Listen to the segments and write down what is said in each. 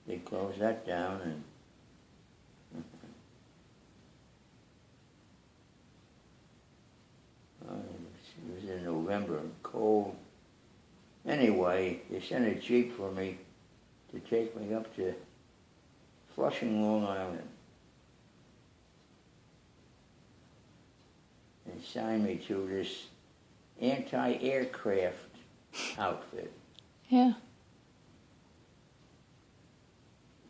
they closed that down, and it was in November, cold. Anyway, they sent a Jeep for me to take me up to Flushing, Long Island, and signed me to this anti-aircraft outfit. Yeah.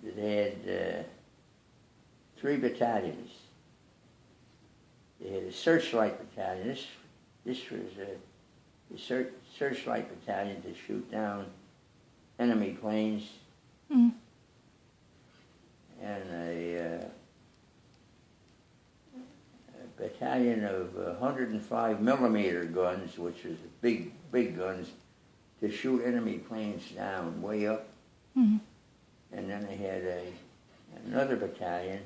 They had 3 battalions. They had a searchlight battalion. This was the searchlight battalion to shoot down enemy planes, Mm. and a battalion of 105 millimeter guns, which was big guns, to shoot enemy planes down way up. Mm. And then they had another battalion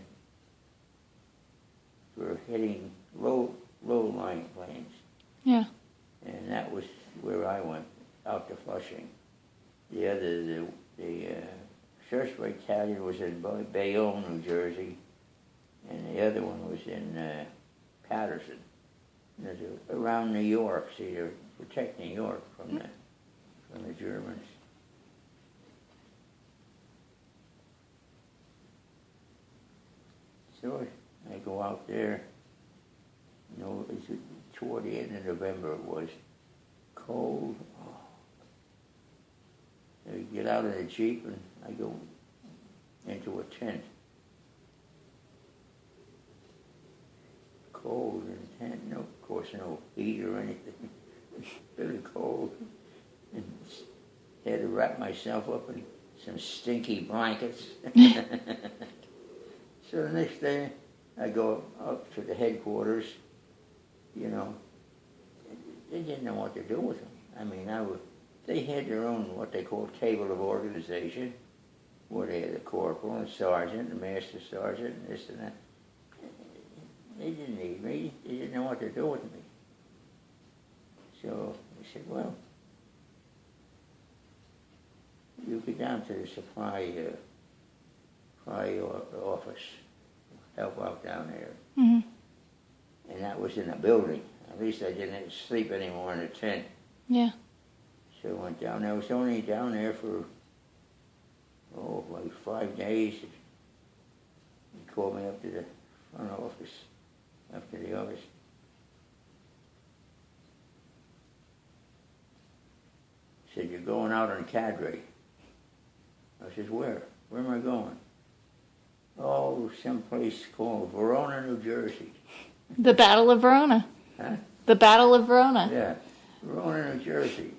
for hitting low-lying planes. Yeah. And that was where I went, out to Flushing. The search battalion was in Bayonne, New Jersey, and the other one was in Patterson. Around New York, see, to protect New York from the Germans. So I go out there, toward the end of November it was, cold. Oh. I get out of the Jeep and I go into a tent. Cold in the tent, of course no heat or anything. It's really cold. And had to wrap myself up in some stinky blankets. So the next day, I go up to the headquarters. They didn't know what to do with them. I mean, they had their own, what they call table of organization, where they had a corporal and a sergeant, a master sergeant, and this and that. They didn't need me. They didn't know what to do with me. So I said, well, you go down to the supply office, help out down there. Mm-hmm. And that was in a building. At least I didn't have to sleep anymore in a tent. Yeah. So I went down there. I was only down there for, like 5 days. He called me up to the front office, up to the office. He said, you're going out on cadre. I said, where? Where am I going? Oh, someplace called Verona, New Jersey. The Battle of Verona. Huh? The Battle of Verona. Yeah, Verona, New Jersey.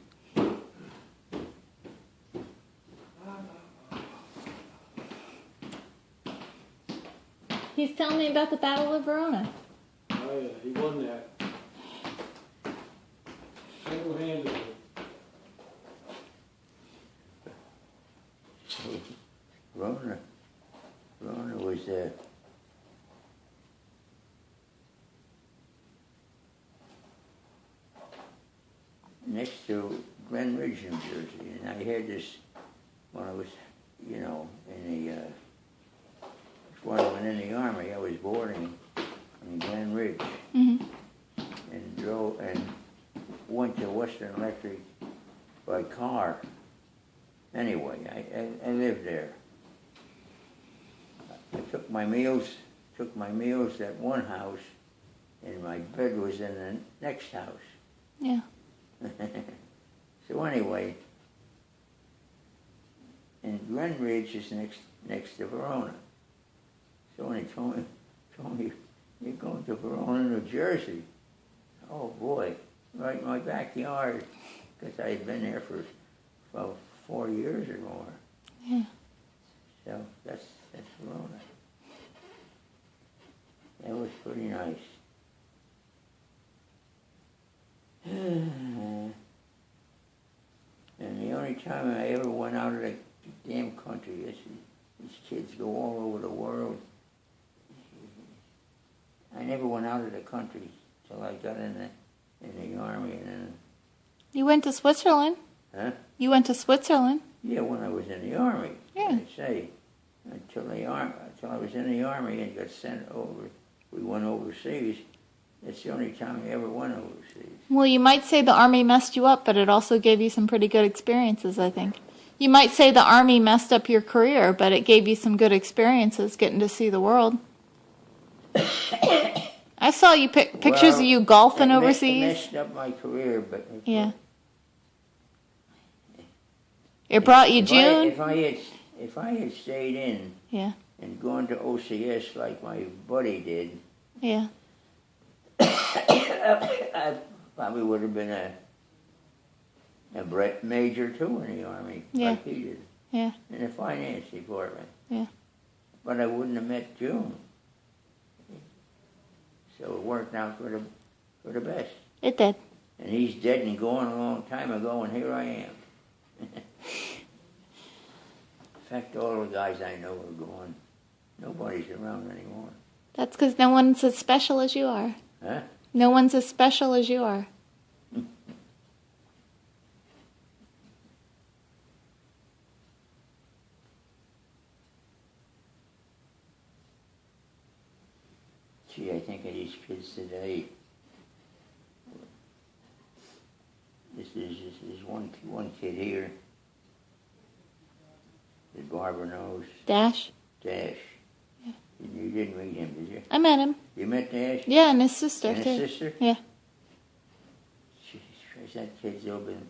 He's telling me about the Battle of Verona. Oh yeah, he won that. Single-handedly. Verona was next to Glen Ridge, New Jersey, and I had this when I was, in the when I went in the Army. I was boarding in Glen Ridge, Mm-hmm. and went to Western Electric by car. Anyway, I lived there. I took my meals at one house, and my bed was in the next house. Yeah. So anyway, and Glen Ridge is next to Verona. So when he told me, you're going to Verona, New Jersey. Oh boy, right in my backyard, because I had been there for about 4 years or more. Yeah. So that's Verona. That was pretty nice. And the only time I ever went out of the damn country, these kids go all over the world. I never went out of the country till I got in the Army, and then. You went to Switzerland. Huh? You went to Switzerland. Yeah, when I was in the Army. Yeah. I say, until I was in the Army and got sent over. We went overseas. It's the only time I ever went overseas. Well, you might say the Army messed you up, but it also gave you some pretty good experiences, I think. You might say the Army messed up your career, but it gave you some good experiences getting to see the world. I saw you pictures of you golfing overseas. It messed up my career, but... Yeah. It brought you June? If I had stayed in Yeah. and gone to OCS like my buddy did, Yeah. I probably would have been a major too in the Army, Yeah. like he did, Yeah. in the finance department. Yeah. But I wouldn't have met June. So it worked out for the best. It did. And he's dead and gone a long time ago, and here I am. In fact, all the guys I know are gone. Nobody's around anymore. That's because no one's as special as you are. Huh? No one's as special as you are. Gee, I think of these kids today. This is one kid here that Barbara knows. Dash? Dash. Yeah. You didn't meet him, did you? I met him. You met Dash? Yeah, and his sister, And too. his sister? Yeah. Jesus Christ, that kid's been